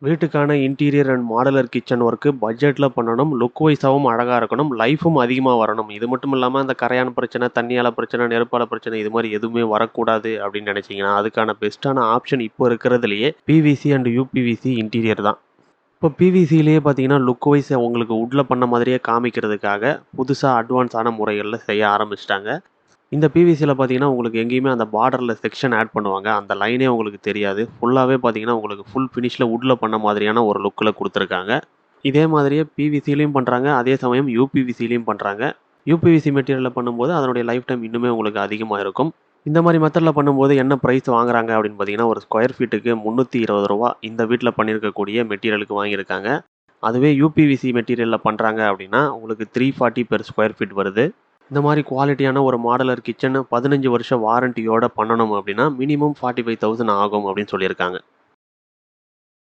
வீட்டுக்கான interior and modular kitchen work பட்ஜெட்ல பண்ணணும். Look வைஸாவும் அழகா இருக்கணும். லைஃபும் அதிகமா வரணும். இது மட்டும் இல்லாம அந்த கரையான் பிரச்சனை, தண்ணியால பிரச்சனை, நெருப்பால பிரச்சனை இது மாரி எதுவுமே வரக்கூடாது அப்படின்னு நெனைச்சீங்கன்னா, அதுக்கான பெஸ்ட்டான ஆப்ஷன் இப்போ இருக்கிறதுலயே பிவிசி அண்ட் யுபிவிசி இன்டீரியர் தான். இப்போ பிவிசிலேயே பார்த்தீங்கன்னா, லுக் வைஸ் உங்களுக்கு வுட்ல பண்ண மாதிரியே காமிக்கிறதுக்காக, புதுசா அட்வான்ஸான முறைகள்ல செய்ய ஆரம்பிச்சுட்டாங்க. இந்த பிவிசில பார்த்தீங்கன்னா, உங்களுக்கு எங்கேயுமே அந்த பார்டர்ல செக்ஷன் ஆட் பண்ணுவாங்க. அந்த லைனே உங்களுக்கு தெரியாது. ஃபுல்லாவே பார்த்தீங்கன்னா, உங்களுக்கு ஃபுல் ஃபினிஷ்ல வுட்ல பண்ண மாதிரியான ஒரு லுக்ல குடுத்துருக்காங்க. இதே மாதிரியே பிவிசிலயும் பண்றாங்க. அதே சமயம் யுபிவிசிலயும் பண்றாங்க. யுபிவிசி மெட்டீரியல்ல பண்ணும்போது, அதனுடைய லைஃப் டைம் இன்னுமே உங்களுக்கு அதிகமா இருக்கும். இந்த மாரி மெத்தட்ல பண்ணும்போது என்ன பிரைஸ் வாங்குறாங்க அப்படின்னு பார்த்தீங்கன்னா, ஒரு ஸ்கொயர் ஃபீட்டுக்கு ரூ. 320 இந்த வீட்ல பண்ணியிருக்கக்கூடிய மெட்டீரியலுக்கு வாங்கியிருக்காங்க. அதுவே யுபிவிசி மெட்டீரியல்ல பண்றாங்க அப்படின்னா, உங்களுக்கு 340 பெர் ஸ்கொயர் ஃபீட் வருது. இந்த மாரி குவாலிட்டியான ஒரு மாடுலர் கிச்சன் 15 வருஷ வாரண்டியோட பண்ணணும் அப்படின்னா, மினிமம் 45,000 ஆகும் அப்படின்னு சொல்லியிருக்காங்க.